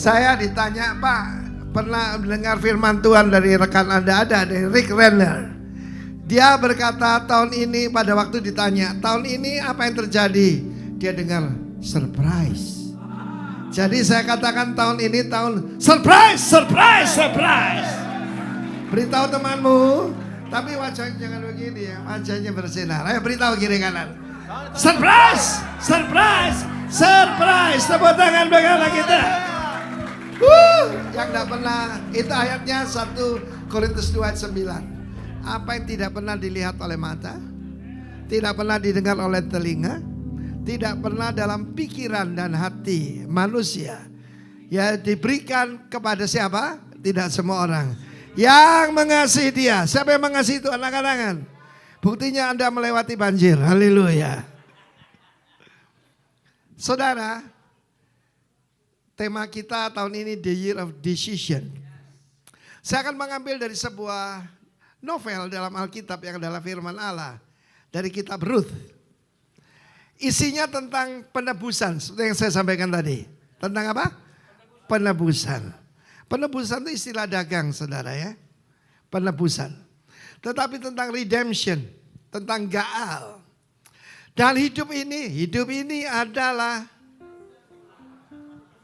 Saya ditanya, Pak, pernah mendengar firman Tuhan dari rekan Anda? Ada, dari Rick Renner. Dia berkata tahun ini pada waktu ditanya, tahun ini apa yang terjadi? Dia dengar surprise. Jadi saya katakan tahun ini tahun surprise, surprise, surprise. Beritahu temanmu, tapi wajahnya jangan begini ya, wajahnya bersinar. Ayo beritahu kiri kanan. Surprise, surprise, surprise. Tepuk tangan bagaimana kita. Yang tidak pernah, itu ayatnya 1 Korintus 2 ayat 9. Apa yang tidak pernah dilihat oleh mata, tidak pernah didengar oleh telinga, tidak pernah dalam pikiran dan hati manusia, ya diberikan kepada siapa? Tidak semua orang yang mengasihi dia. Siapa yang mengasihi itu? Angkat tangan. Buktinya Anda melewati banjir. Haleluya. Saudara, tema kita tahun ini The Year of Decision. Saya akan mengambil dari sebuah novel dalam Alkitab yang adalah firman Allah. Dari kitab Ruth. Isinya tentang penebusan, seperti yang saya sampaikan tadi. Tentang apa? Penebusan. Penebusan itu istilah dagang, saudara ya. Penebusan. Tetapi tentang redemption, tentang Gaal. Dan hidup ini adalah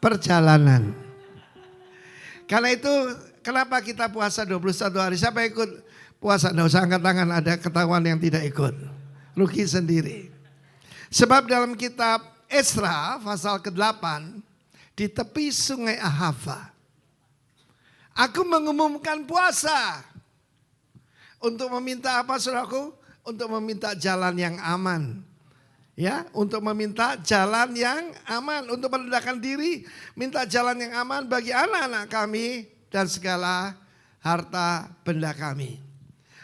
perjalanan. Karena itu kenapa kita puasa 21 hari? Siapa ikut puasa? Nggak usah angkat tangan, ada ketahuan yang tidak ikut. Rugi sendiri. Sebab dalam kitab Esra pasal ke-8 di tepi sungai Ahava, aku mengumumkan puasa. Untuk meminta apa saudaraku? Untuk meminta jalan yang aman. Ya, untuk meminta jalan yang aman, untuk merendahkan diri, minta jalan yang aman bagi anak-anak kami dan segala harta benda kami.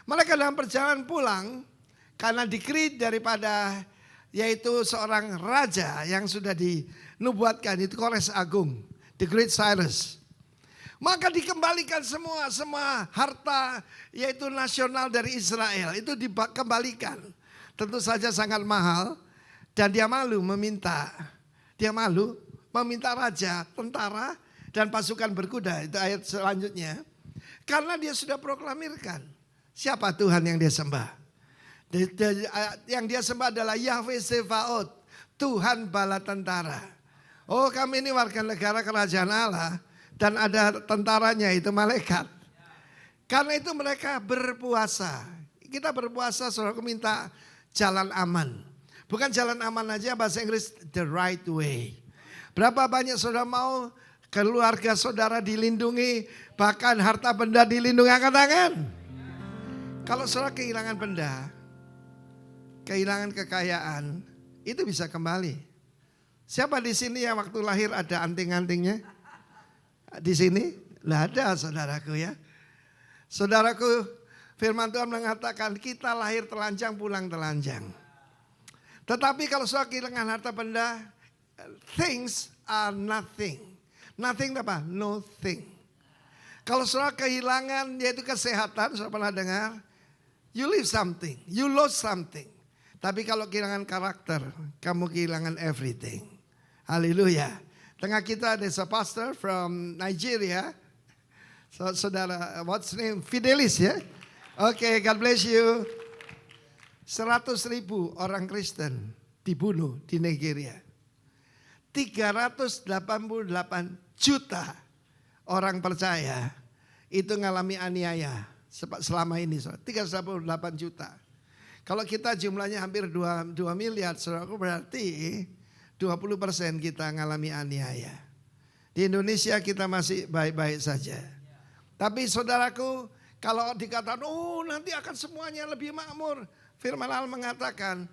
Mereka dalam perjalanan pulang karena decree daripada yaitu seorang raja yang sudah dinubuatkan, itu Kores Agung, the Great Cyrus. Maka dikembalikan semua harta yaitu nasional dari Israel itu dikembalikan. Tentu saja sangat mahal dan dia malu meminta. Dia malu meminta raja, tentara dan pasukan berkuda. Itu ayat selanjutnya. Karena dia sudah proklamirkan siapa Tuhan yang dia sembah. Yang dia sembah adalah Yahweh Sebaot, Tuhan bala tentara. Oh, kami ini warga negara kerajaan Allah dan ada tentaranya, itu malaikat. Karena itu mereka berpuasa. Kita berpuasa, saudara, minta jalan aman. Bukan jalan aman aja, bahasa Inggris the right way. Berapa banyak saudara mau keluarga saudara dilindungi, bahkan harta benda dilindungi? Angkat tangan. Kalau saudara kehilangan benda, kehilangan kekayaan, itu bisa kembali. Siapa di sini yang waktu lahir ada anting-antingnya? Di sini? Lah ada saudaraku ya. Saudaraku, firman Tuhan mengatakan kita lahir telanjang pulang telanjang. Tetapi kalau saudara kehilangan harta benda, things are nothing. Nothing apa? Nothing. Kalau saudara kehilangan yaitu kesehatan, saudara pernah dengar? You lose something, you lost something. Tapi kalau kehilangan karakter, kamu kehilangan everything. Haleluya. Tengah kita ada pastor from Nigeria. Saudara, what's name? Fidelis ya. Oke, God bless you. 100.000 orang Kristen dibunuh di Nigeria. 388 juta orang percaya itu mengalami aniaya selama ini. 388 juta. Kalau kita jumlahnya hampir 2 miliar, saudaraku, berarti 20% kita mengalami aniaya. Di Indonesia kita masih baik-baik saja. Tapi saudaraku, kalau dikatakan, oh nanti akan semuanya lebih makmur. Firman Allah mengatakan,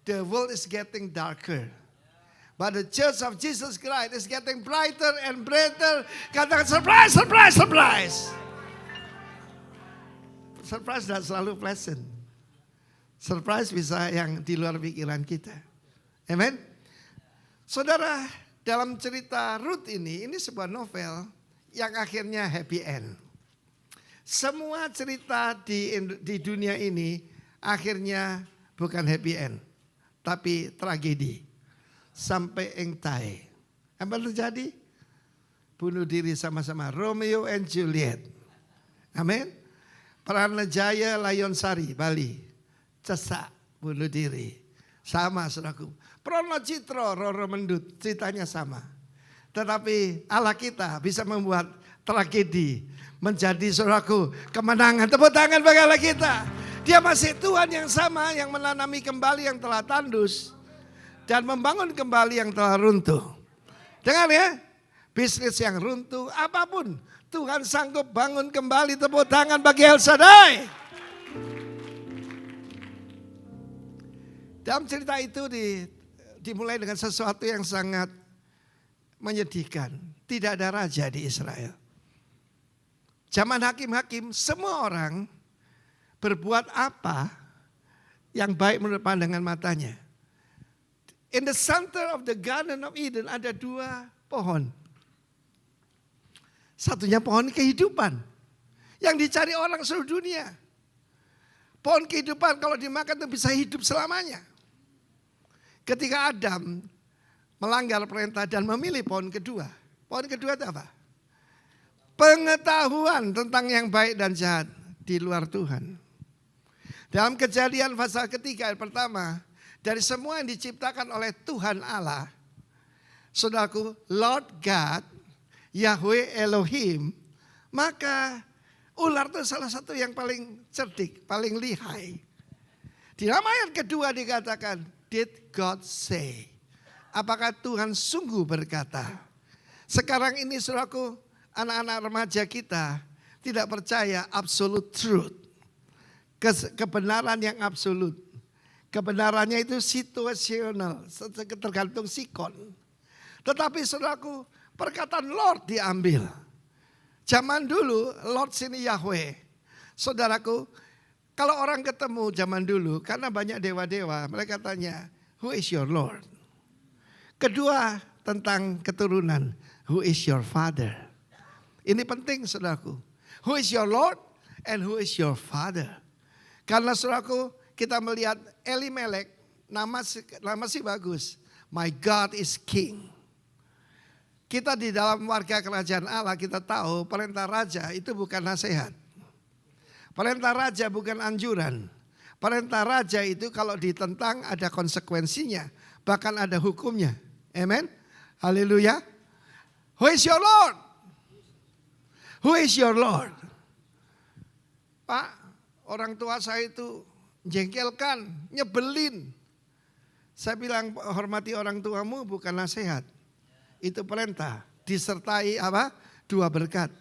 the world is getting darker. But the church of Jesus Christ is getting brighter and brighter. Katakan surprise, surprise, surprise. Surprise tidak selalu pleasant. Surprise bisa yang di luar pikiran kita. Amen. Saudara, dalam cerita Ruth ini sebuah novel yang akhirnya happy end. Semua cerita di dunia ini akhirnya bukan happy end, tapi tragedi. Sampai engtai. Apa terjadi? bunuh diri sama-sama. Romeo and Juliet. Amin. Pranajaya Layonsari, Bali. Cesak, bunuh diri. Sama saudaraku. Pronocitro, Roro Mendut, ceritanya sama. Tetapi Allah kita bisa membuat tragedi menjadi saudaraku kemenangan. Tepuk tangan bagi Allah kita. Dia masih Tuhan yang sama yang menanami kembali yang telah tandus dan membangun kembali yang telah runtuh. Dengar ya, bisnis yang runtuh apapun Tuhan sanggup bangun kembali. Tepuk tangan bagi El Shaddai. Dalam cerita itu dimulai dengan sesuatu yang sangat menyedihkan. Tidak ada raja di Israel. Zaman hakim-hakim semua orang berbuat apa yang baik menurut pandangan matanya. In the center of the Garden of Eden ada 2 pohon. Satunya pohon kehidupan yang dicari orang seluruh dunia. Pohon kehidupan kalau dimakan itu bisa hidup selamanya. Ketika Adam melanggar perintah dan memilih pohon kedua. Pohon kedua itu apa? Pengetahuan tentang yang baik dan jahat di luar Tuhan. Dalam Kejadian pasal ketiga ayat pertama, dari semua yang diciptakan oleh Tuhan Allah, saudaraku, Lord God, Yahweh Elohim, maka ular itu salah satu yang paling cerdik, paling lihai. Di dalam ayat kedua dikatakan, did God say? Apakah Tuhan sungguh berkata? Sekarang ini saudaraku, anak-anak remaja kita tidak percaya absolute truth. Kebenaran yang absolut. Kebenarannya itu situasional, tergantung sikon. Tetapi saudaraku, perkataan Lord diambil. Zaman dulu Lord sini Yahweh. Saudaraku, kalau orang ketemu zaman dulu, karena banyak dewa-dewa, mereka tanya, who is your Lord? Kedua, tentang keturunan, who is your father? Ini penting saudaraku. Who is your Lord and who is your father? Karena saudaraku, kita melihat Elimelek, nama sih bagus. My God is King. Kita di dalam warga kerajaan Allah, kita tahu perintah raja itu bukan nasihat. Perintah raja bukan anjuran. Perintah raja itu kalau ditentang ada konsekuensinya. Bahkan ada hukumnya. Amen. Haleluya. Who is your Lord? Who is your Lord? Pak, orang tua saya itu jengkelkan, nyebelin. Saya bilang, hormati orang tuamu bukan nasihat. Itu perintah. Disertai apa? 2 berkat.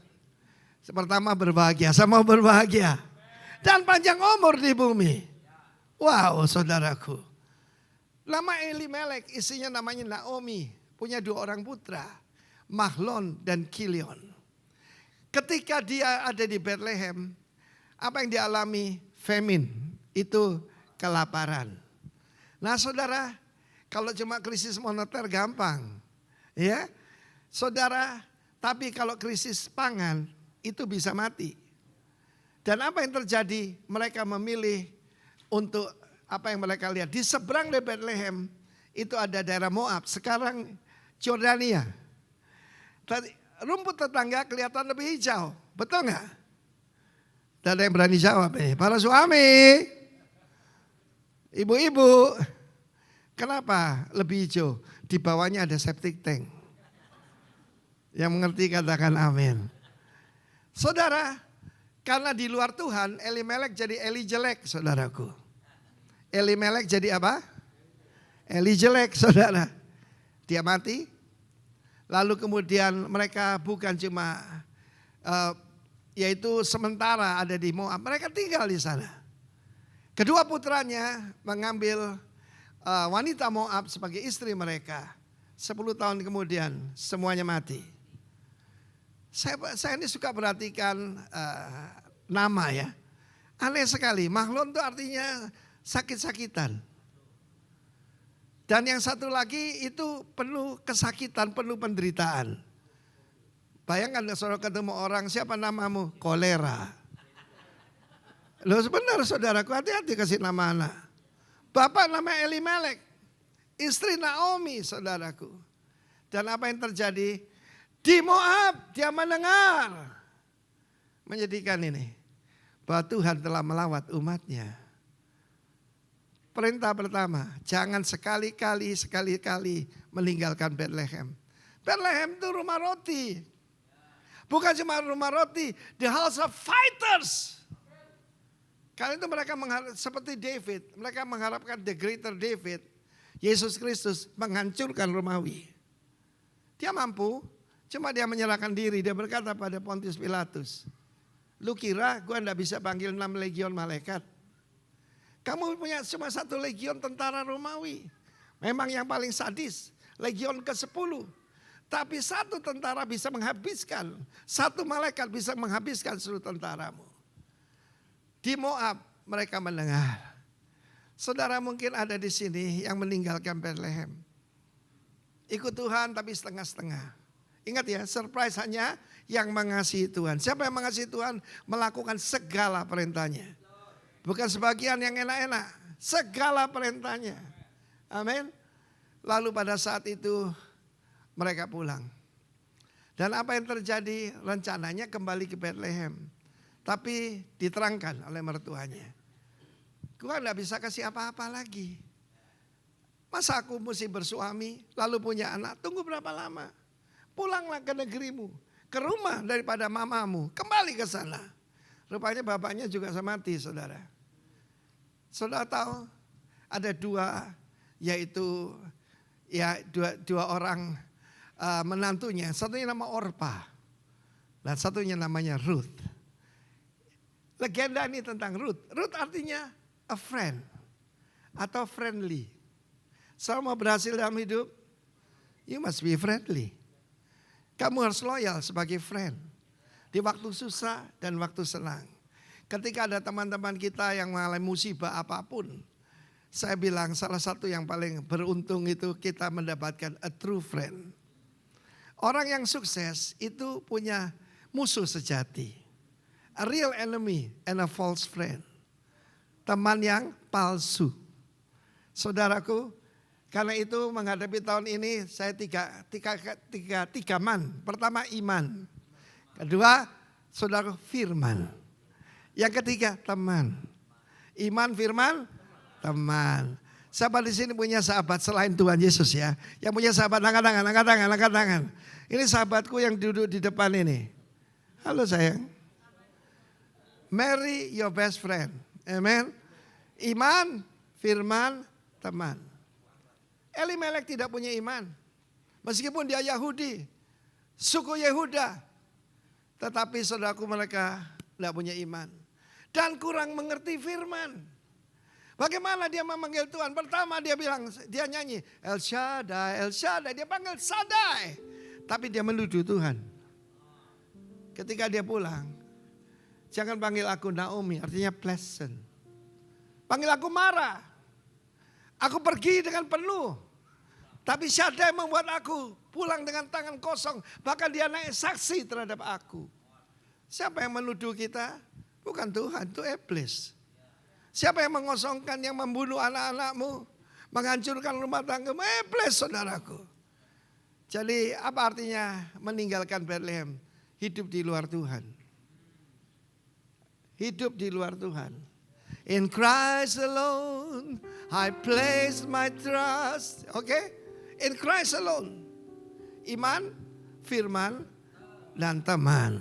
Pertama berbahagia, sama berbahagia. Dan panjang umur di bumi. Wow saudaraku. Nama Elimelek, istrinya namanya Naomi. Punya 2 orang putra. Mahlon dan Kilion. Ketika dia ada di Bethlehem, apa yang dialami? Famine, itu kelaparan. Nah saudara, kalau cuma krisis moneter gampang. Ya, saudara, tapi kalau krisis pangan itu bisa mati. Dan apa yang terjadi? Mereka memilih untuk apa yang mereka lihat. Di seberang dari Bethlehem itu ada daerah Moab, sekarang Jordania. Rumput tetangga kelihatan lebih hijau, betul nggak? Tidak ada yang berani jawab nih. Para suami, ibu-ibu, kenapa lebih hijau? Di bawahnya ada septic tank. Yang mengerti katakan amin. Saudara, karena di luar Tuhan, Elimelek jadi Eli jelek, saudaraku. Elimelek jadi apa? Eli jelek, saudara. Dia mati. Lalu kemudian mereka bukan cuma yaitu sementara ada di Moab, mereka tinggal di sana. Kedua putranya mengambil wanita Moab sebagai istri mereka. 10 tahun kemudian semuanya mati. Saya ini suka perhatikan nama ya. Aneh sekali, Mahlon itu artinya sakit-sakitan. Dan yang satu lagi itu penuh kesakitan, penuh penderitaan. Bayangkan saudara ketemu orang, siapa namamu? Kolera. Loh sebentar saudaraku, hati-hati kasih nama anak. Bapak namanya Elimelek, istri Naomi saudaraku. Dan apa yang terjadi? Di Moab dia mendengar. Menyedihkan ini. Bahwa Tuhan telah melawat umatnya. Perintah pertama, jangan sekali-kali meninggalkan Bethlehem. Bethlehem itu rumah roti. Bukan cuma rumah roti, the house of fighters. Karena itu mereka seperti David, mereka mengharapkan the greater David, Yesus Kristus menghancurkan Romawi. Dia mampu, cuma dia menyerahkan diri, dia berkata pada Pontius Pilatus, lu kira gue enggak bisa panggil 6 legion malaikat? Kamu punya cuma 1 legion tentara Romawi. Memang yang paling sadis, legion ke-10. Tapi 1 tentara bisa menghabiskan, 1 malaikat bisa menghabiskan seluruh tentaramu. Di Moab mereka mendengar. Saudara mungkin ada di sini yang meninggalkan Bethlehem. Ikut Tuhan tapi setengah-setengah. Ingat ya, surprise hanya yang mengasihi Tuhan. Siapa yang mengasihi Tuhan melakukan segala perintahnya. Bukan sebagian yang enak-enak, segala perintahnya. Amin. Lalu pada saat itu mereka pulang. Dan apa yang terjadi? Rencananya kembali ke Bethlehem. Tapi diterangkan oleh mertuanya. Gua enggak bisa kasih apa-apa lagi. Masa aku mesti bersuami lalu punya anak? Tunggu berapa lama? Pulanglah ke negerimu, ke rumah daripada mamamu. Kembali ke sana. Rupanya bapaknya juga mati, saudara. Saudara tahu ada 2, yaitu ya dua orang menantunya. Satunya nama Orpa dan satunya namanya Ruth. Legenda ini tentang Ruth. Ruth artinya a friend atau friendly. Selama berhasil dalam hidup, you must be friendly. Kamu harus loyal sebagai friend. Di waktu susah dan waktu senang. Ketika ada teman-teman kita yang mengalami musibah apapun. Saya bilang salah satu yang paling beruntung itu kita mendapatkan a true friend. Orang yang sukses itu punya musuh sejati. A real enemy and a false friend. Teman yang palsu. Saudaraku, karena itu menghadapi tahun ini saya tiga man. Pertama iman. Kedua saudara firman. Yang ketiga teman. Iman, firman, teman. Sahabat di sini punya sahabat selain Tuhan Yesus ya. Yang punya sahabat angkat tangan. Ini sahabatku yang duduk di depan ini. Halo sayang. Marry your best friend. Amen. Iman, firman, teman. Elimelek tidak punya iman. Meskipun dia Yahudi, suku Yehuda. Tetapi saudaraku mereka tidak punya iman. Dan kurang mengerti firman. Bagaimana dia memanggil Tuhan? Pertama dia bilang, dia nyanyi El Shaddai, El Shaddai. Dia panggil Shaddai. Tapi dia menuduh Tuhan. Ketika dia pulang, jangan panggil aku Naomi, artinya pleasant. Panggil aku Mara. Aku pergi dengan penuh. Tapi Shaddai membuat aku pulang dengan tangan kosong. Bahkan dia naik saksi terhadap aku. Siapa yang menuduh kita? Bukan Tuhan, itu iblis. Siapa yang mengosongkan, yang membunuh anak-anakmu? Menghancurkan rumah tanggamu? Iblis, saudaraku. Jadi apa artinya meninggalkan Bethlehem? Hidup di luar Tuhan. Hidup di luar Tuhan. In Christ alone, I place my trust. Oke? In Christ alone. Iman, firman, dan teman.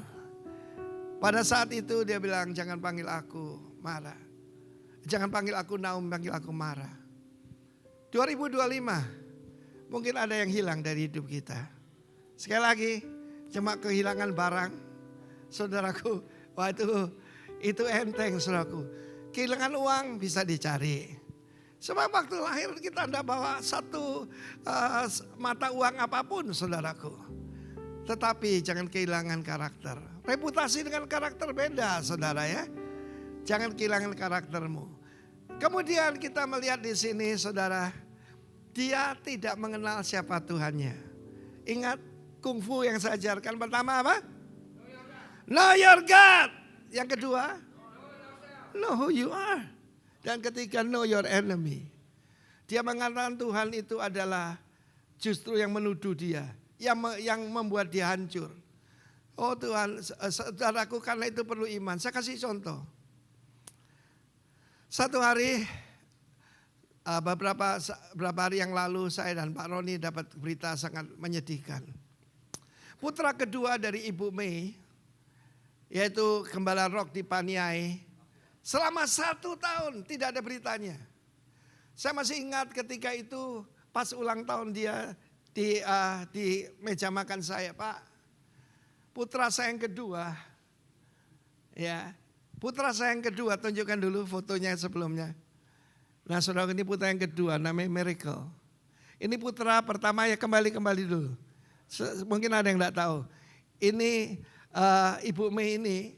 Pada saat itu dia bilang, jangan panggil aku Mara. Jangan panggil aku Naomi, panggil aku Mara. 2025, mungkin ada yang hilang dari hidup kita. Sekali lagi, cuma kehilangan barang. Saudaraku, wah itu enteng saudaraku. Kehilangan uang bisa dicari. Sebab waktu lahir kita tidak bawa satu mata uang apapun saudaraku. Tetapi jangan kehilangan karakter. Reputasi dengan karakter beda saudara ya. Jangan kehilangan karaktermu. Kemudian kita melihat di sini saudara. Dia tidak mengenal siapa Tuhannya. Ingat kungfu yang saya ajarkan pertama apa? Know your God. Yang kedua, know who you are. Dan ketiga know your enemy. Dia mengatakan Tuhan itu adalah justru yang menuduh dia. yang membuat dia hancur. Oh Tuhan, saudaraku, karena itu perlu iman. Saya kasih contoh. Satu hari, beberapa hari yang lalu saya dan Pak Roni dapat berita sangat menyedihkan. Putra kedua dari Ibu Mei, yaitu Gembala Rock di Paniai, selama 1 tahun tidak ada beritanya. Saya masih ingat ketika itu pas ulang tahun dia di meja makan saya, Pak. Putra saya yang kedua, ya, putra saya yang kedua, tunjukkan dulu fotonya sebelumnya. Nah saudara, ini putra yang kedua, namanya Miracle. Ini putra pertama, ya kembali dulu. Mungkin ada yang tidak tahu. Ini Ibu Mei ini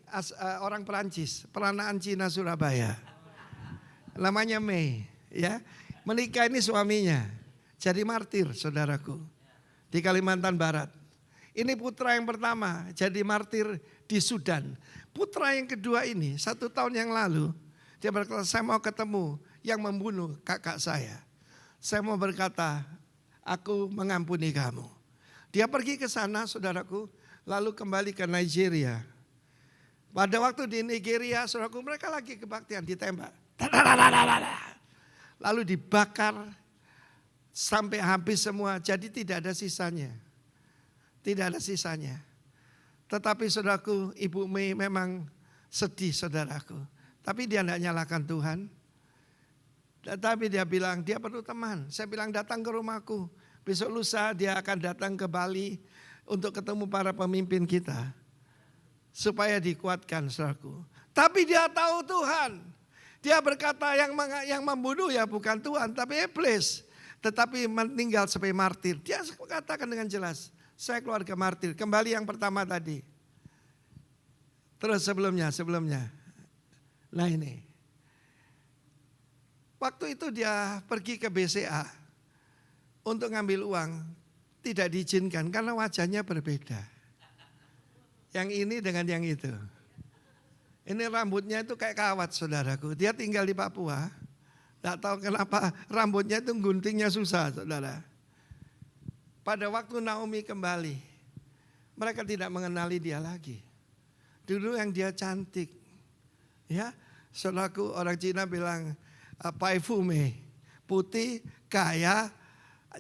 orang Perancis, peranaan Cina Surabaya. Namanya Mei, ya. Menikah ini suaminya, jadi martir saudaraku di Kalimantan Barat. Ini putra yang pertama jadi martir di Sudan. Putra yang kedua ini 1 tahun yang lalu dia berkata, saya mau ketemu yang membunuh kakak saya. Saya mau berkata, aku mengampuni kamu. Dia pergi ke sana saudaraku, lalu kembali ke Nigeria. Pada waktu di Nigeria saudaraku, mereka lagi kebaktian, ditembak. Lalu dibakar sampai habis semua, jadi tidak ada sisanya. Tidak ada sisanya. Tetapi saudaraku, Ibu Mei memang sedih saudaraku. Tapi dia tidak nyalakan Tuhan. Tetapi dia bilang dia perlu teman. Saya bilang datang ke rumahku. Besok lusa dia akan datang ke Bali untuk ketemu para pemimpin kita. Supaya dikuatkan saudaraku. Tapi dia tahu Tuhan. Dia berkata yang membunuh ya bukan Tuhan tapi iblis. Tetapi meninggal sebagai martir. Dia katakan dengan jelas. Saya keluarga martir. Kembali yang pertama tadi. Terus sebelumnya. Nah ini. Waktu itu dia pergi ke BCA. Untuk ngambil uang. Tidak diizinkan karena wajahnya berbeda. Yang ini dengan yang itu. Ini rambutnya itu kayak kawat saudaraku. Dia tinggal di Papua. Tidak tahu kenapa rambutnya itu guntingnya susah saudara. Pada waktu Naomi kembali, mereka tidak mengenali dia lagi. Dulu yang dia cantik, ya, saudaraku orang Cina bilang Pai Fume, putih, kaya,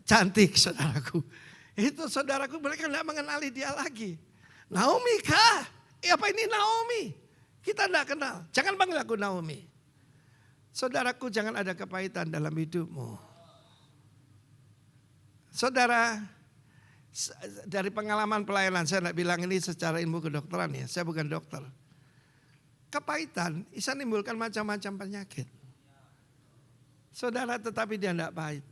cantik saudaraku. Itu saudaraku mereka tidak mengenali dia lagi. Naomi kah? Apa ini Naomi? Kita tidak kenal. Jangan panggil aku Naomi. Saudaraku jangan ada kepahitan dalam hidupmu. Saudara, dari pengalaman pelayanan, saya tidak bilang ini secara ilmu kedokteran ya, saya bukan dokter. Kepahitan bisa menimbulkan macam-macam penyakit. Saudara, tetapi dia tidak pahit.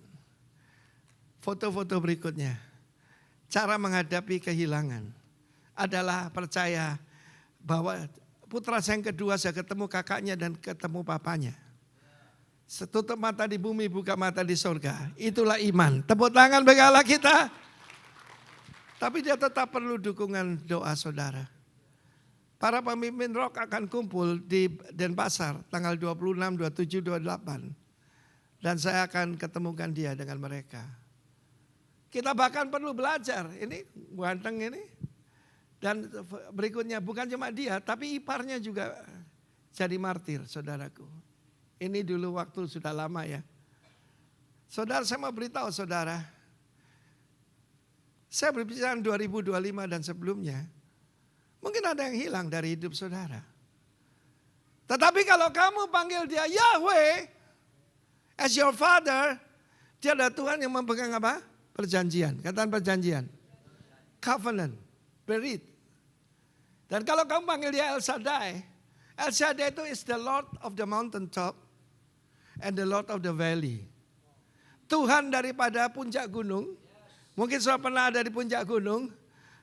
Foto-foto berikutnya, cara menghadapi kehilangan adalah percaya bahwa putra saya yang kedua saya ketemu kakaknya dan ketemu papanya. Setutup mata di bumi, buka mata di surga. Itulah iman. Tepuk tangan bagi Allah kita. Tapi dia tetap perlu dukungan doa saudara. Para pemimpin rock akan kumpul di Denpasar tanggal 26, 27, 28. Dan saya akan ketemukan dia dengan mereka. Kita bahkan perlu belajar. Ini ganteng ini. Dan berikutnya bukan cuma dia, tapi iparnya juga jadi martir saudaraku. Ini dulu waktu sudah lama ya. Saudara, saya mau beritahu saudara. Saya berbicara 2025 dan sebelumnya. Mungkin ada yang hilang dari hidup saudara. Tetapi kalau kamu panggil dia Yahweh as your father, dia adalah Tuhan yang memegang apa? Perjanjian. Katakan perjanjian. Covenant. Berit. Dan kalau kamu panggil dia El Shaddai. El Shaddai itu is the Lord of the mountaintop and the Lord of the valley. Tuhan daripada puncak gunung. Mungkin sudah pernah ada di puncak gunung.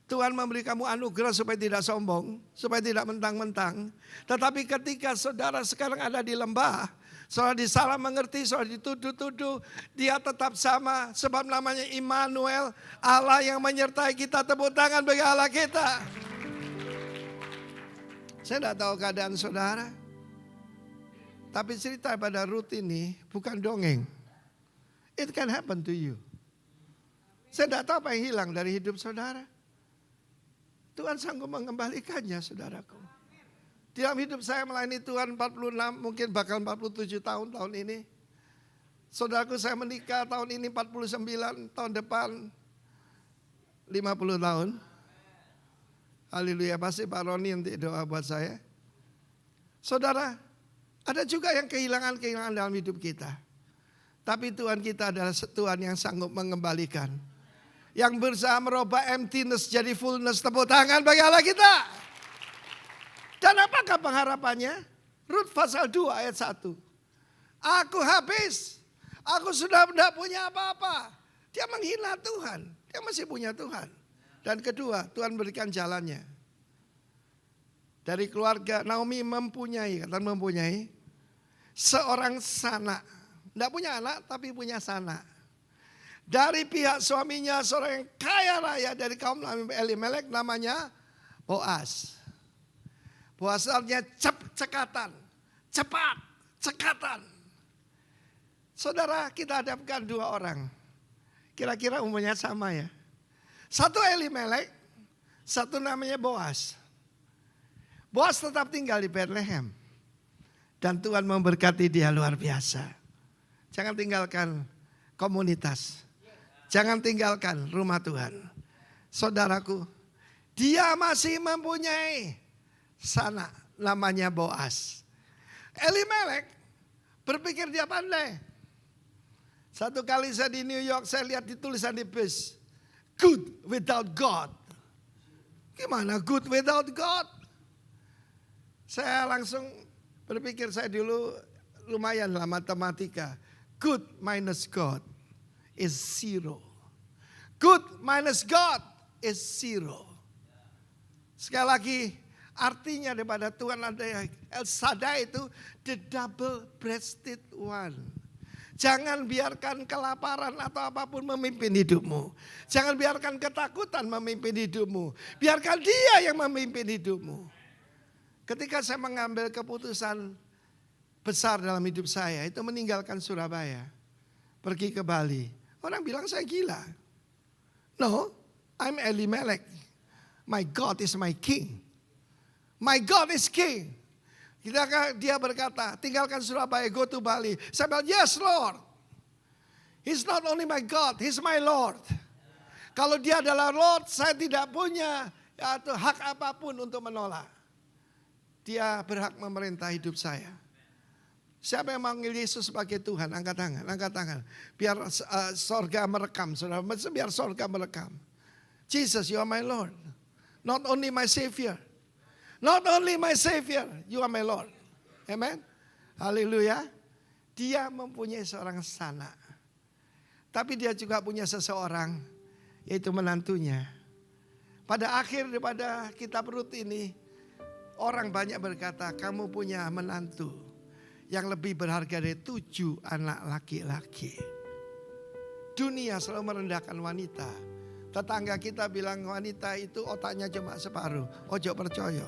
Tuhan memberi kamu anugerah supaya tidak sombong. Supaya tidak mentang-mentang. Tetapi ketika saudara sekarang ada di lembah. Saudara disalah mengerti, saudara dituduh-tuduh. Dia tetap sama sebab namanya Immanuel. Allah yang menyertai kita. Tepuk tangan bagi Allah kita. Saya tidak tahu keadaan saudara. Tapi cerita pada Ruth ini bukan dongeng. It can happen to you. Saya tidak tahu apa yang hilang dari hidup saudara. Tuhan sanggup mengembalikannya, saudaraku. Dalam hidup saya melayani Tuhan 46, mungkin bakal 47 tahun ini. Saudaraku, saya menikah tahun ini 49, tahun depan 50 tahun. Haleluya, pasti Pak Roni nanti doa buat saya. Saudara, ada juga yang kehilangan dalam hidup kita. Tapi Tuhan kita adalah Tuhan yang sanggup mengembalikan. Yang berusaha merubah emptiness jadi fullness. Tepuk tangan bagi Allah kita. Dan apakah pengharapannya? Rut pasal 2 ayat 1. Aku habis. Aku sudah tidak punya apa-apa. Dia menghina Tuhan. Dia masih punya Tuhan. Dan kedua, Tuhan berikan jalannya. Dari keluarga Naomi mempunyai seorang sanak. Tidak punya anak tapi punya sanak. Dari pihak suaminya seorang yang kaya raya dari kaum Elimelek namanya Boaz. Boaz artinya cekatan, cepat, cekatan. Saudara, kita hadapkan dua orang. Kira-kira umurnya sama ya. Satu Elimelek, satu namanya Boaz. Boaz tetap tinggal di Bethlehem. Dan Tuhan memberkati dia luar biasa. Jangan tinggalkan komunitas. Jangan tinggalkan rumah Tuhan. Saudaraku, dia masih mempunyai sanak namanya Boaz. Elimelek berpikir dia pandai. Satu kali saya di New York, saya lihat ditulisan di bus. Good without God. Gimana good without God? Saya langsung berpikir, saya dulu lumayan lah matematika. Good minus God is 0. Good minus God is 0. Sekali lagi, artinya daripada Tuhan ada El Shaddai itu the double breasted one. Jangan biarkan kelaparan atau apapun memimpin hidupmu. Jangan biarkan ketakutan memimpin hidupmu. Biarkan Dia yang memimpin hidupmu. Ketika saya mengambil keputusan besar dalam hidup saya, itu meninggalkan Surabaya, pergi ke Bali. Orang bilang saya gila. No, I'm Elimelek. My God is my king. My God is king. Dia berkata, tinggalkan Surabaya, go to Bali. Saya bilang, yes Lord. He's not only my God, He's my Lord. Kalau Dia adalah Lord, saya tidak punya hak apapun untuk menolak. Dia berhak memerintah hidup saya. Siapa yang manggil Yesus sebagai Tuhan? Angkat tangan, angkat tangan. Biar sorga merekam, saudara. Biar sorga merekam. Jesus, you are my Lord. Not only my Savior. Not only my Savior, you are my Lord. Amen. Haleluya. Dia mempunyai seorang sanak. Tapi dia juga punya seseorang, yaitu menantunya. Pada akhir daripada kitab Rut ini, orang banyak berkata, kamu punya menantu yang lebih berharga dari 7 anak laki-laki. Dunia selalu merendahkan wanita. Tetangga kita bilang wanita itu otaknya cuma separuh. Ojo percaya.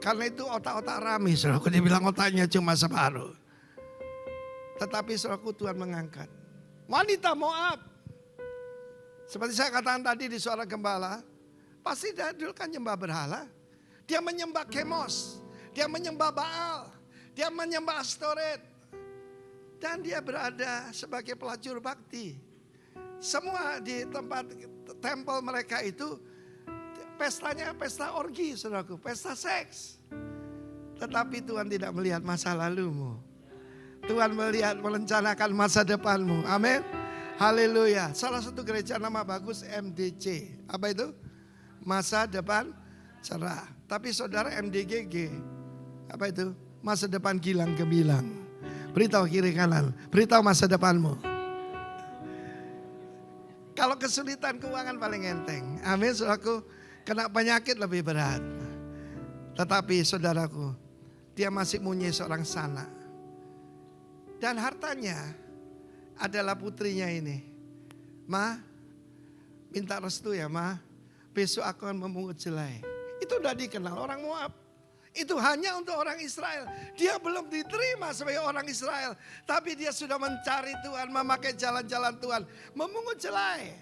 Karena itu otak-otak rame. Saudaraku, dia bilang otaknya cuma separuh. Tetapi saudaraku, Tuhan mengangkat wanita Moab. Seperti saya katakan tadi di suara gembala. Pasti dia dulu kan nyembah berhala. Dia menyembah Kemos. Dia menyembah Baal. Dia menyembah Astoret. Dan dia berada sebagai pelacur bakti. Semua di tempat tempel mereka itu pestanya pesta orgi, saudaraku, pesta seks. Tetapi Tuhan tidak melihat masa lalumu. Tuhan melihat merencanakan masa depanmu. Amin. Haleluya. Salah satu gereja nama bagus MDC. Apa itu? Masa depan cerah. Tapi saudara MDGG. Apa itu? Masa depan gilang gemilang. Beritahu kiri kanan. Beritahu masa depanmu. Kalau kesulitan keuangan paling enteng. Amin, saudaraku. Kena penyakit lebih berat. Tetapi saudaraku, dia masih punya seorang sanak. Dan hartanya adalah putrinya ini. Ma, minta restu ya ma. Besok aku akan memungut jelai. Itu udah dikenal orang Moab. Itu hanya untuk orang Israel. Dia belum diterima sebagai orang Israel. Tapi dia sudah mencari Tuhan, memakai jalan-jalan Tuhan. Memungut jelai.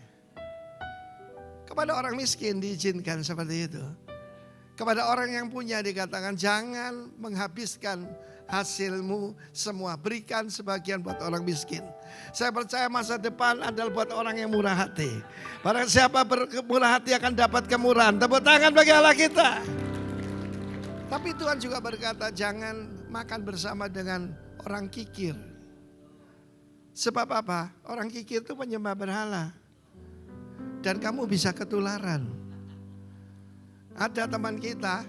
Kepada orang miskin diizinkan seperti itu. Kepada orang yang punya dikatakan jangan menghabiskan hasilmu semua. Berikan sebagian buat orang miskin. Saya percaya masa depan adalah buat orang yang murah hati. Barang siapa bermurah hati akan dapat kemurahan. Tepuk tangan bagi Allah kita. Tapi Tuhan juga berkata jangan makan bersama dengan orang kikir. Sebab apa? Orang kikir itu penyembah berhala. Dan kamu bisa ketularan. Ada teman kita,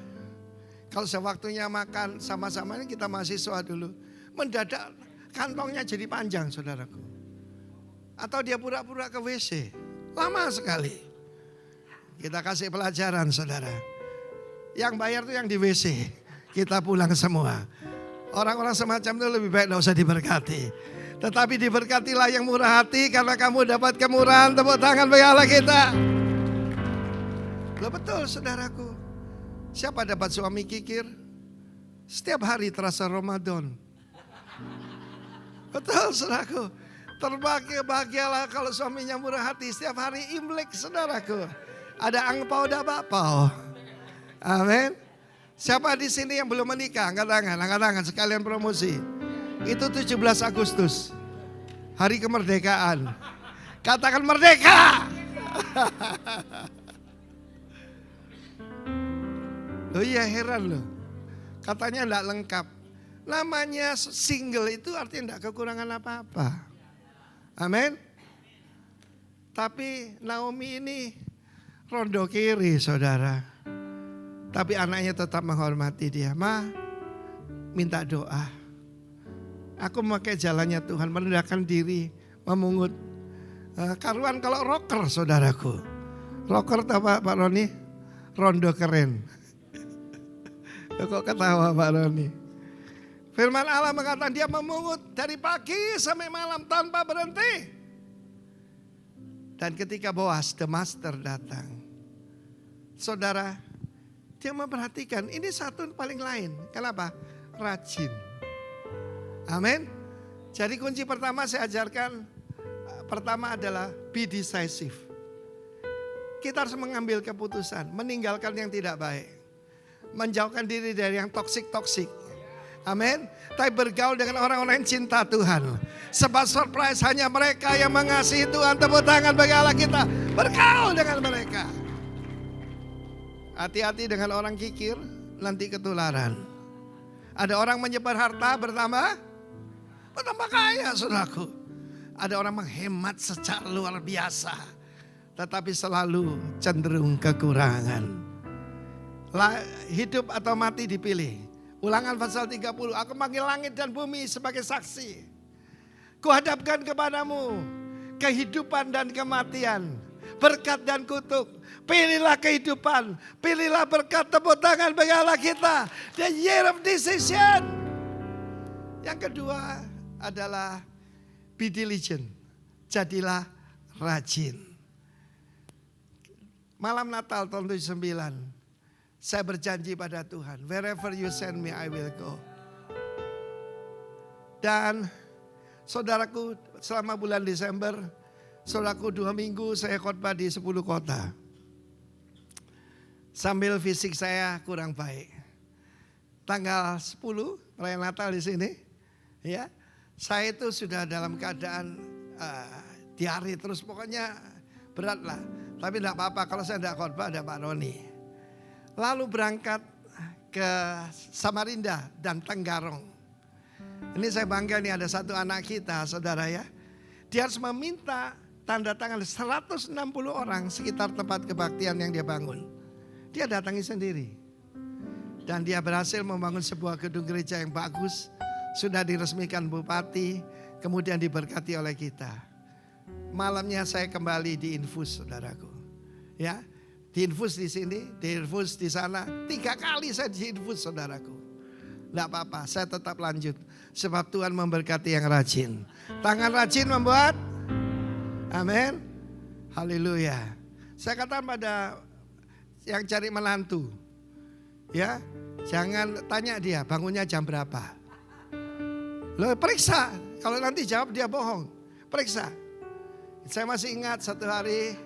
kalau sewaktunya makan sama-sama ini kita mahasiswa dulu. Mendadak kantongnya jadi panjang saudaraku. Atau dia pura-pura ke WC. Lama sekali. Kita kasih pelajaran saudara. Yang bayar tuh yang di WC. Kita pulang semua. Orang-orang semacam itu lebih baik tidak usah diberkati. Tetapi diberkatilah yang murah hati karena kamu dapat kemurahan. Tepuk tangan bagi Allah kita. Loh betul saudaraku. Siapa dapat suami kikir? Setiap hari terasa Ramadan. Betul saudaraku. Terbahagialah kalau suaminya murah hati. Setiap hari Imlek saudaraku. Ada angpau ada bakpao. Amin. Siapa di sini yang belum menikah? Angkat tangan sekalian promosi. Itu 17 Agustus. Hari kemerdekaan. Katakan merdeka. Loh iya heran loh. Katanya enggak lengkap. Namanya single itu artinya enggak kekurangan apa-apa. Amin. Tapi Naomi ini rondo kiri saudara. Tapi anaknya tetap menghormati dia. Ma, minta doa. Aku memakai jalannya Tuhan, merendahkan diri, memungut. Karuan kalau rocker saudaraku. Rocker apa Pak Roni? Rondo keren. Kok ketawa Pak Roni? Firman Allah mengatakan dia memungut dari pagi sampai malam tanpa berhenti. Dan ketika Boas the master datang. Saudara, dia memperhatikan ini satu paling lain. Kenapa? Rajin. Amin. Jadi kunci pertama saya ajarkan. Pertama adalah be decisive. Kita harus mengambil keputusan. Meninggalkan yang tidak baik. Menjauhkan diri dari yang toksik-toksik. Amin. Tapi bergaul dengan orang-orang yang cinta Tuhan. Sebab surprise hanya mereka yang mengasihi Tuhan. Tepuk tangan bagi Allah kita. Bergaul dengan mereka. Hati-hati dengan orang kikir, nanti ketularan. Ada orang menyebar harta bertambah kaya saudaraku. Ada orang menghemat secara luar biasa. Tetapi selalu cenderung kekurangan. Hidup atau mati dipilih. Ulangan pasal 30, aku panggil langit dan bumi sebagai saksi. Kuhadapkan kepadamu kehidupan dan kematian, berkat dan kutuk. Pilihlah kehidupan, pilihlah berkat. Tepuk tangan bagi Allah kita. The year of decision. Yang kedua adalah be diligent. Jadilah rajin. Malam Natal tahun 79. Saya berjanji pada Tuhan. Wherever you send me I will go. Dan saudaraku selama bulan Desember. Saudaraku 2 minggu saya khotbah di 10 kota. Sambil fisik saya kurang baik. Tanggal 10 perayaan Natal di sini. Ya, saya itu sudah dalam keadaan diare terus, pokoknya berat lah. Tapi tidak apa-apa kalau saya tidak khotbah ada Pak Roni. Lalu berangkat ke Samarinda dan Tenggarong. Ini saya bangga nih ada satu anak kita saudara ya. Dia harus meminta tanda tangan 160 orang sekitar tempat kebaktian yang dia bangun. Dia datangi sendiri. Dan dia berhasil membangun sebuah gedung gereja yang bagus. Sudah diresmikan bupati, kemudian diberkati oleh kita. Malamnya saya kembali diinfus saudaraku. Ya, diinfus di sini, diinfus di sana. 3 kali saya diinfus saudaraku. Tidak apa-apa, saya tetap lanjut. Sebab Tuhan memberkati yang rajin. Tangan rajin membuat. Amin. Haleluya. Saya katakan pada yang cari menantu. Ya, jangan tanya dia bangunnya jam berapa. Loh, periksa. Kalau nanti jawab dia bohong. Periksa. Saya masih ingat satu hari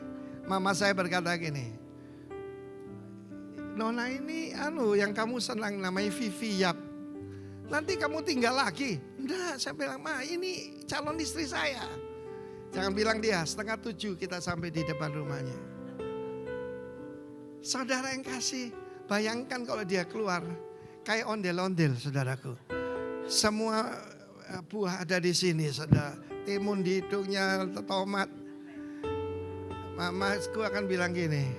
Mama saya berkata gini, Nona ini yang kamu senang namanya Vivi Yap. Nanti kamu tinggal lagi. Enggak, saya bilang, Ma ini calon istri saya. Jangan bilang dia, 6:30 kita sampai di depan rumahnya. Saudara yang kasih, bayangkan kalau dia keluar kayak ondel-ondel, saudaraku. Semua buah ada di sini, saudara. Timun di hidungnya, tomat. Mamaku akan bilang gini,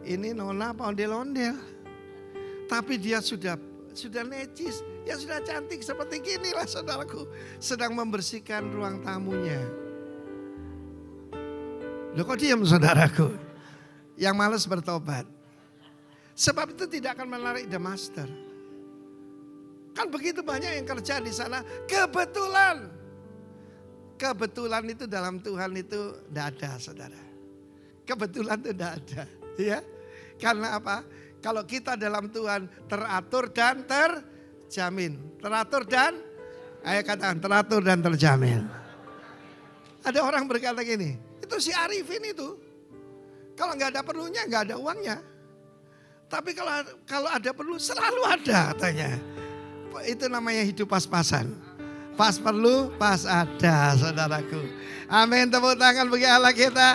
ini Nona apa ondel-ondel? Tapi dia sudah necis, ya sudah cantik seperti ginilah saudaraku. Sedang membersihkan ruang tamunya. Loh kok diam saudaraku? Yang malas bertobat. Sebab itu tidak akan menarik the master. Kan begitu banyak yang kerja di sana. Kebetulan itu dalam Tuhan itu tidak ada saudara. Kebetulan itu tidak ada. Ya, karena apa? Kalau kita dalam Tuhan teratur dan terjamin. Teratur dan, ayo katakan teratur dan terjamin. Ada orang berkata gini, itu si Arifin itu. Kalau nggak ada perlunya nggak ada uangnya. Tapi kalau ada perlu selalu ada katanya. Itu namanya hidup pas-pasan. Pas perlu, pas ada saudaraku. Amin, tepuk tangan bagi Allah kita.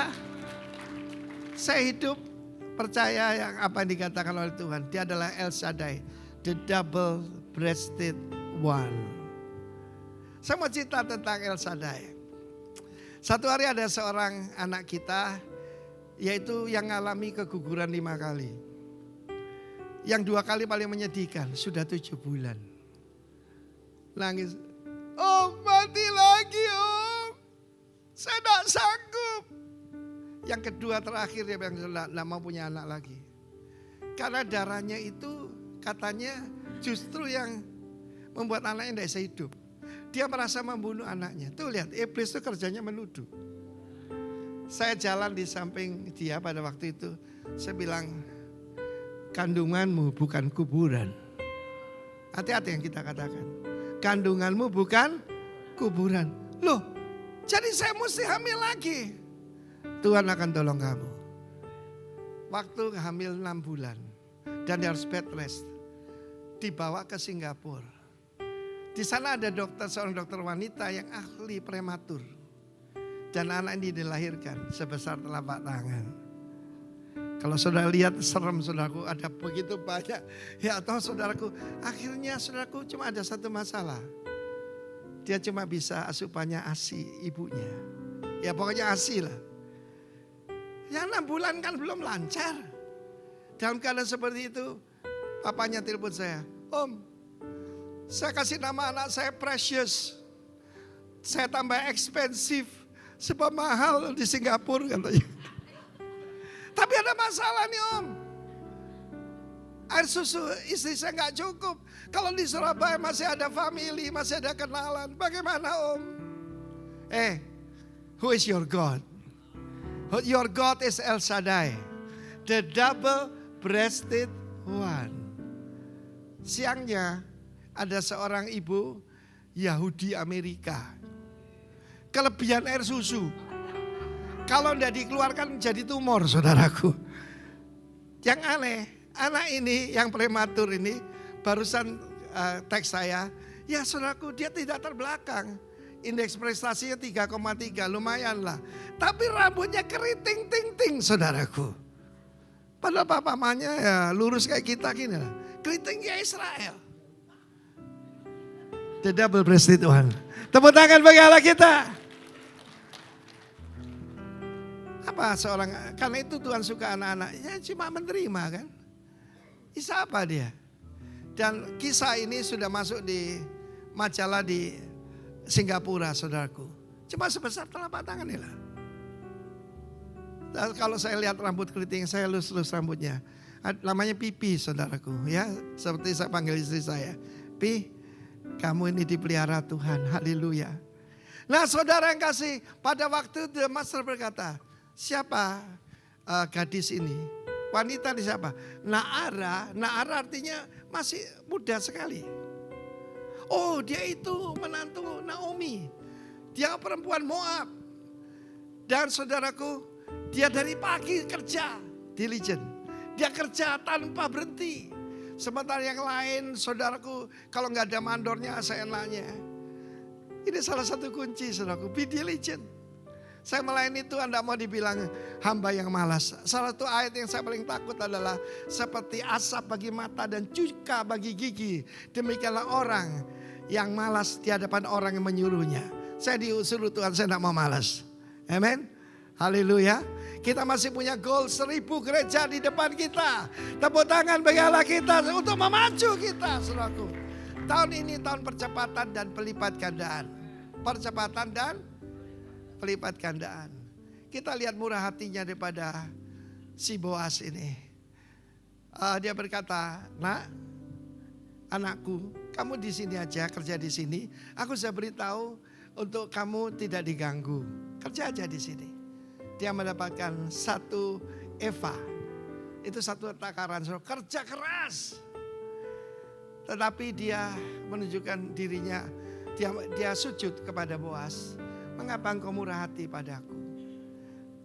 Saya hidup percaya yang apa yang dikatakan oleh Tuhan. Dia adalah El Shaddai, the double breasted one. Saya mau cerita tentang El Shaddai. Satu hari ada seorang anak kita, yaitu yang mengalami keguguran 5 kali. Yang 2 kali paling menyedihkan, sudah 7 bulan. Nangis, Om mati lagi Om, saya tidak sanggup. Yang kedua terakhir dia bilang tidak mau punya anak lagi. Karena darahnya itu katanya justru yang membuat anaknya tidak bisa hidup. Dia merasa membunuh anaknya. Tuh lihat, iblis itu kerjanya menuduh. Saya jalan di samping dia pada waktu itu. Saya bilang, kandunganmu bukan kuburan. Hati-hati yang kita katakan. Kandunganmu bukan kuburan. Loh, jadi saya mesti hamil lagi. Tuhan akan tolong kamu. Waktu hamil 6 bulan. Dan dia harus bed rest. Dibawa ke Singapura. Di sana ada seorang dokter wanita yang ahli prematur. Dan anak ini dilahirkan sebesar telapak tangan. Kalau saudara lihat serem saudaraku, ada begitu banyak. Ya atau saudaraku, akhirnya saudaraku cuma ada satu masalah. Dia cuma bisa asupannya ASI ibunya. Ya pokoknya ASI lah. Ya 6 bulan kan belum lancar. Dalam keadaan seperti itu, papanya telepon saya. Om, saya kasih nama anak saya Precious. Saya tambah ekspensif. Sebab mahal di Singapura katanya. Tapi ada masalah nih Om. Air susu istri saya gak cukup. Kalau di Surabaya masih ada family, masih ada kenalan. Bagaimana Om? Who is your God? Your God is El Shaddai. The double-breasted one. Siangnya ada seorang ibu Yahudi Amerika. Kelebihan air susu. Kalau tidak dikeluarkan jadi tumor saudaraku. Yang aneh, anak ini yang prematur ini barusan teks saya. Ya saudaraku dia tidak terbelakang. Indeks prestasinya 3,3 lumayan lah. Tapi rambutnya keriting ting-ting saudaraku. Padahal mamanya ya lurus kayak kita gini lah. Keritingnya Israel. The double breasted one. Tepuk tangan bagi Allah kita. Apa karena itu Tuhan suka anak-anak. Ya cuma menerima kan. Kisah apa dia? Dan kisah ini sudah masuk di majalah di Singapura saudaraku. Cuma sebesar telapak tangan ini lah. Dan kalau saya lihat rambut keriting saya lus-lus rambutnya. Namanya Pipi saudaraku ya. Seperti saya panggil istri saya. Pi, kamu ini dipelihara Tuhan. Haleluya. Nah saudara yang kasih, pada waktu The Master berkata, siapa gadis ini? Wanita ini siapa? Naara artinya masih muda sekali. Oh dia itu menantu Naomi. Dia perempuan Moab. Dan saudaraku Dia dari pagi kerja, diligent. Dia kerja tanpa berhenti. Sementara yang lain, saudaraku, kalau nggak ada mandornya, seenaknya. Ini salah satu kunci, saudaraku, be diligent. Saya melayani itu Anda mau dibilang hamba yang malas. Salah satu ayat yang saya paling takut adalah seperti asap bagi mata dan cuka bagi gigi. Demikianlah orang yang malas di hadapan orang yang menyuruhnya. Saya disuruh Tuhan, saya tidak mau malas. Amin. Haleluya. Kita masih punya goal 1000 gereja di depan kita. Tepuk tangan bagi Allah kita untuk memacu kita, saudaraku. Tahun ini tahun percepatan dan pelipat gandaan. Percepatan dan pelipat gandaan. Kita lihat murah hatinya daripada si Boas ini. Dia berkata, nak, anakku, kamu di sini aja, kerja di sini. Aku sudah beritahu untuk kamu tidak diganggu. Kerja aja di sini. Dia mendapatkan 1 eva. Itu 1 takaran, kerja keras. Tetapi dia menunjukkan dirinya, dia sujud kepada Boas. Mengapa engkau murah hati padaku?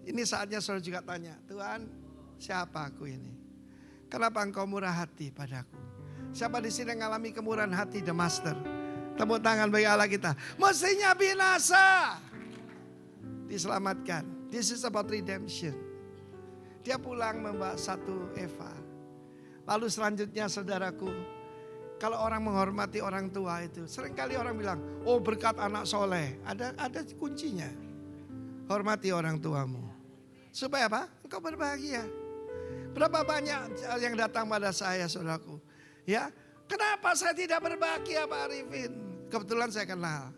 Ini saatnya saudara juga tanya, Tuhan, siapa aku ini? Kenapa engkau murah hati padaku? Siapa di sini yang mengalami kemurahan hati, the master? Tepuk tangan bagi Allah kita. Mestinya binasa, diselamatkan. This is about redemption. Dia pulang membawa 1 eva. Lalu selanjutnya saudaraku, kalau orang menghormati orang tua itu, seringkali orang bilang, oh berkat anak soleh. Ada kuncinya. Hormati orang tuamu. Supaya apa? Engkau berbahagia. Berapa banyak yang datang pada saya, saudaraku. Ya, kenapa saya tidak berbahagia Pak Arifin? Kebetulan saya kenal.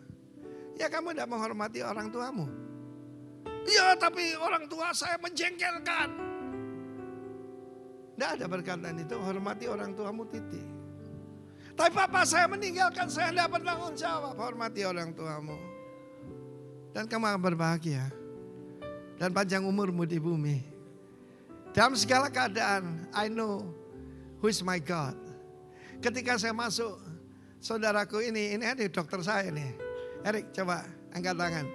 Ya kamu tidak menghormati orang tuamu. Ya tapi orang tua saya menjengkelkan. Tidak ada perkataan itu, hormati orang tuamu titik. Tapi papa saya meninggalkan, saya tidak bertanggung jawab. Hormati orang tuamu. Dan kamu akan berbahagia. Dan panjang umurmu di bumi. Dalam segala keadaan, I know who is my God. Ketika saya masuk, saudaraku ini dokter saya nih. Erik coba angkat tangan.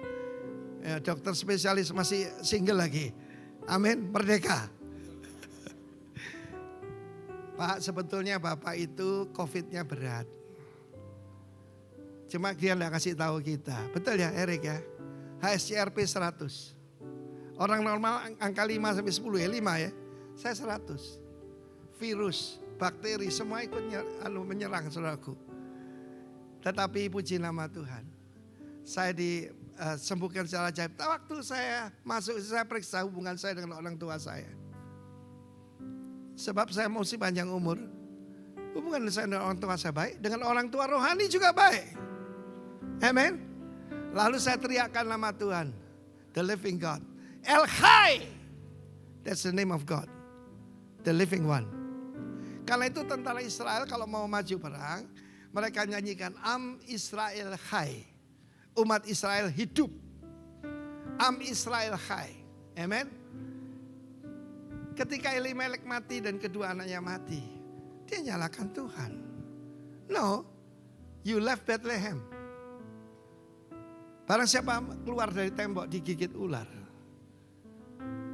Ya, dokter spesialis masih single lagi. Amin, merdeka. Pak, sebetulnya Bapak itu COVID-nya berat. Cuma dia enggak kasih tahu kita. Betul ya Erik ya? HSCRP 100. Orang normal angka 5 sampai 10 ya, 5 ya. Saya 100. Virus, bakteri semua ikut menyerang saudaraku. Tetapi puji nama Tuhan. Saya disembuhkan secara ajaib. Waktu saya masuk, saya periksa hubungan saya dengan orang tua saya. Sebab saya mesti panjang umur. Hubungan saya dengan orang tua saya baik. Dengan orang tua rohani juga baik. Amen. Lalu saya teriakkan nama Tuhan. The living God. El Chai. That's the name of God. The living one. Karena itu tentara Israel kalau mau maju perang. Mereka nyanyikan Am Israel Chai. Umat Israel hidup. Am Israel Chai. Amen. Ketika Elimelek mati dan kedua anaknya mati, dia nyalakan Tuhan. No, you left Bethlehem. Barang siapa keluar dari tembok digigit ular.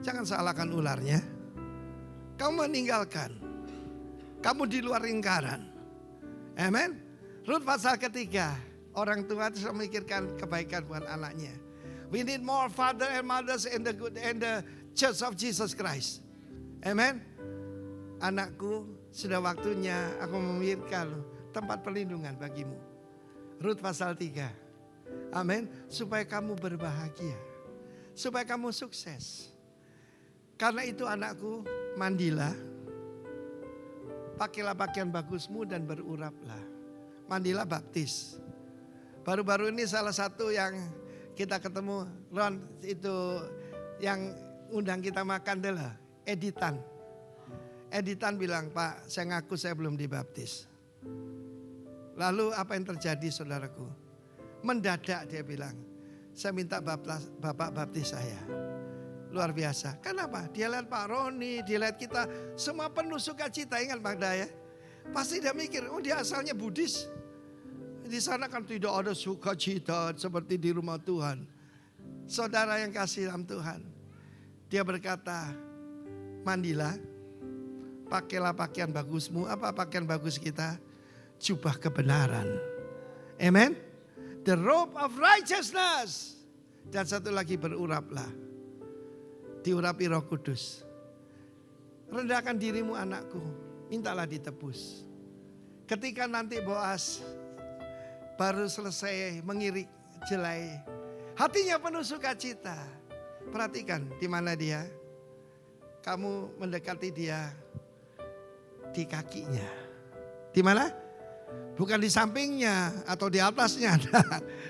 Jangan salahkan ularnya. Kamu meninggalkan. Kamu di luar lingkaran. Amen. Rut pasal 3. Orang tua itu memikirkan kebaikan buat anaknya. We need more father and mothers in the church of Jesus Christ. Amen. Anakku, sudah waktunya aku memikirkan tempat perlindungan bagimu. Rut pasal 3. Amin. Supaya kamu berbahagia. Supaya kamu sukses. Karena itu anakku, mandilah. Pakailah pakaian bagusmu dan beruraplah. Mandilah baptis. Baru-baru ini salah satu yang kita ketemu, Ron, itu yang undang kita makan adalah Editan. Editan bilang, Pak, saya ngaku saya belum dibaptis. Lalu apa yang terjadi saudaraku? Mendadak dia bilang, saya minta Bapak baptis saya. Luar biasa. Kenapa? Dia lihat Pak Roni, dia lihat kita semua penuh sukacita. Ingat Magda ya? Pasti dia mikir, oh dia asalnya Buddhis. Di sana kan tidak ada sukacita seperti di rumah Tuhan. Saudara yang kasih dalam Tuhan. Dia berkata, mandilah, pakailah pakaian bagusmu. Apa pakaian bagus kita? Jubah kebenaran. Amen. The robe of righteousness. Dan satu lagi, beruraplah. Diurapi Roh Kudus. Rendahkan dirimu anakku, mintalah ditebus. Ketika nanti Boas baru selesai mengirik jelai, hatinya penuh sukacita. Perhatikan di mana dia. Kamu mendekati dia di kakinya. Di mana? Bukan di sampingnya atau di atasnya,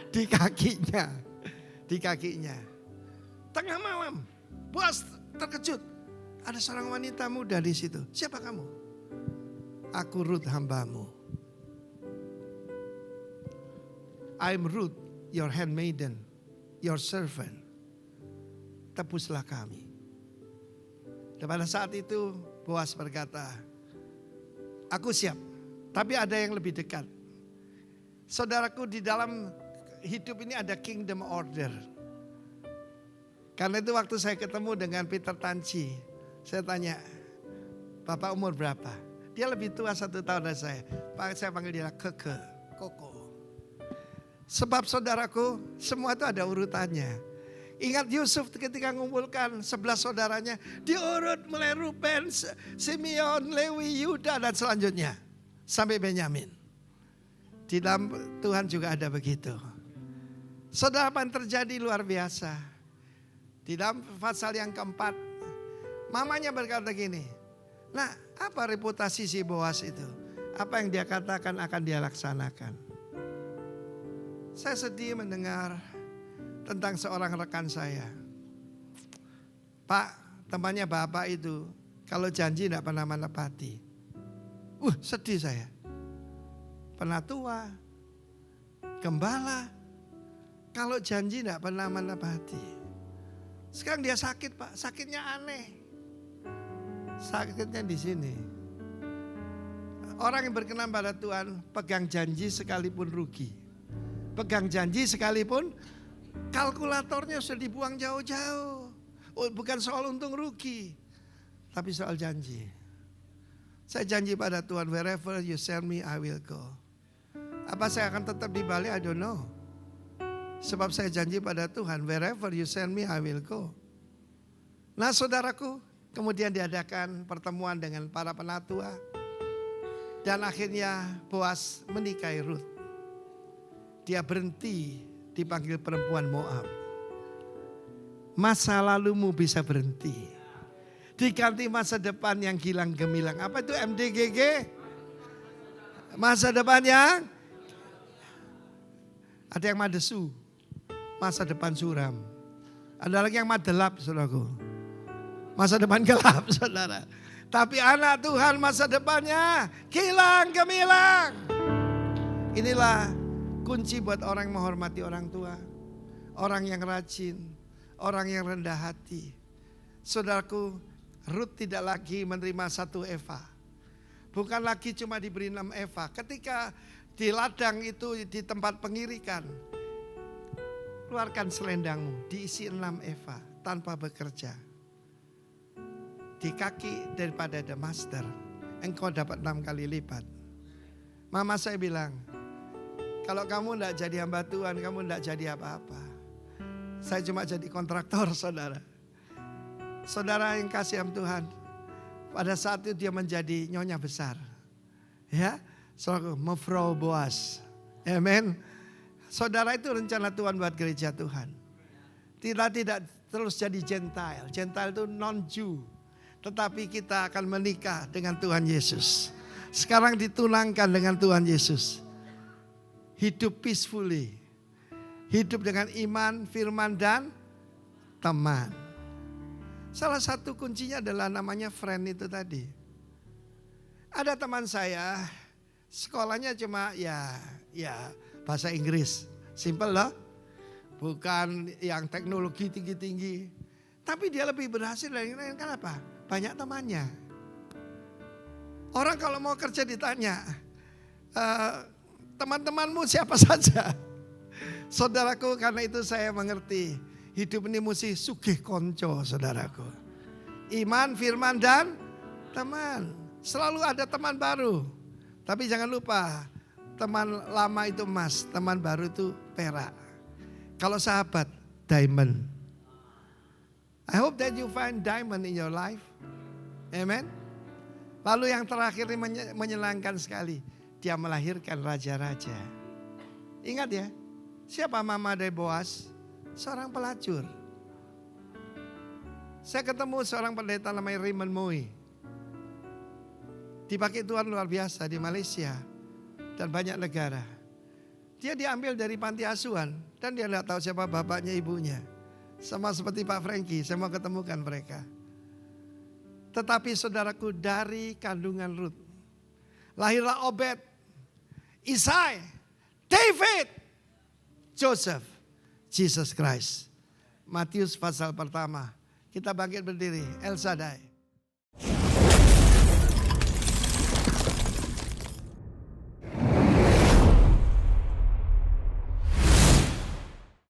di kakinya. Di kakinya. Tengah malam, Boas terkejut. Ada seorang wanita muda di situ. Siapa kamu? Aku Ruth, hambamu. I'm Ruth, your handmaiden, your servant. Tebuslah kami. Dan pada saat itu Boas berkata, aku siap, tapi ada yang lebih dekat. Saudaraku, di dalam hidup ini ada kingdom order. Karena itu waktu saya ketemu dengan Peter Tanci, saya tanya, Bapak umur berapa? Dia lebih tua 1 tahun dari saya. Saya panggil dia Koko. Sebab saudaraku, semua itu ada urutannya. Ingat Yusuf ketika mengumpulkan 11 saudaranya, diurut mulai Ruben, Simeon, Lewi, Yuda dan selanjutnya. Sampai Benyamin. Di dalam Tuhan juga ada begitu. Saudara, apa yang terjadi luar biasa. Di dalam pasal yang keempat, mamanya berkata gini, nah apa reputasi si Boas itu? Apa yang dia katakan akan dia laksanakan. Saya sedih mendengar tentang seorang rekan saya. Pak, temannya bapak itu kalau janji tidak pernah menepati. Sedih saya. Penatua, gembala, kalau janji tidak pernah menepati. Sekarang dia sakit, Pak, sakitnya aneh. Sakitnya di sini. Orang yang berkenan pada Tuhan pegang janji sekalipun rugi. Pegang janji sekalipun kalkulatornya sudah dibuang jauh-jauh. Bukan soal untung rugi, tapi soal janji. Saya janji pada Tuhan, wherever you send me, I will go. Apa saya akan tetap di Bali? I don't know. Sebab saya janji pada Tuhan, wherever you send me, I will go. Nah saudaraku, kemudian diadakan pertemuan dengan para penatua. Dan akhirnya Boas menikahi Ruth. Dia berhenti dipanggil perempuan Moab. Masa lalumu bisa berhenti. Diganti masa depan yang gilang gemilang. Apa itu MDGG? Masa depan yang ada yang madesu. Masa depan suram. Ada lagi yang madelap, saudaraku. Masa depan gelap, saudara. Tapi anak Tuhan masa depannya gilang gemilang. Inilah kunci buat orang yang menghormati orang tua. Orang yang rajin. Orang yang rendah hati. Saudaraku, Ruth tidak lagi menerima 1 eva. Bukan lagi cuma diberi 6 eva. Ketika di ladang itu di tempat pengirikan, keluarkan selendangmu, diisi 6 eva tanpa bekerja. Di kaki daripada the master, engkau dapat 6 kali lipat. Mama saya bilang, kalau kamu tidak jadi hamba Tuhan, kamu tidak jadi apa-apa. Saya cuma jadi kontraktor, saudara. Saudara yang kasih Tuhan, pada saat itu dia menjadi nyonya besar. Ya, saudara, Mevrouw Boas. Amen. Saudara, itu rencana Tuhan buat gereja Tuhan. Tidak terus jadi Gentile. Gentile itu non-Jew. Tetapi kita akan menikah dengan Tuhan Yesus. Sekarang ditunangkan dengan Tuhan Yesus. Hidup peacefully. Hidup dengan iman, firman, dan teman. Salah satu kuncinya adalah namanya friend itu tadi. Ada teman saya, sekolahnya cuma ya bahasa Inggris. Simple loh. Bukan yang teknologi tinggi-tinggi. Tapi dia lebih berhasil dari yang lain. Kenapa? Banyak temannya. Orang kalau mau kerja ditanya, teman-temanmu siapa saja? Saudaraku, karena itu saya mengerti. Hidup ini mesti sugih konco, saudaraku. Iman, firman, dan teman. Selalu ada teman baru. Tapi jangan lupa, teman lama itu emas, teman baru itu perak. Kalau sahabat, diamond. I hope that you find diamond in your life. Amen. Lalu yang terakhir ini menyenangkan sekali. Dia melahirkan raja-raja. Ingat ya, siapa mama dari Boas? Seorang pelacur. Saya ketemu seorang pendeta namanya Raymond Moy. Dipakai Tuhan luar biasa di Malaysia dan banyak negara. Dia diambil dari panti asuhan dan dia tidak tahu siapa bapaknya ibunya. Sama seperti Pak Frankie, saya mau ketemukan mereka. Tetapi saudaraku, dari kandungan Ruth lahirlah Obed, Isai, David, Joseph, Jesus Christ. Matius pasal pertama. Kita bangkit berdiri. El Shaddai.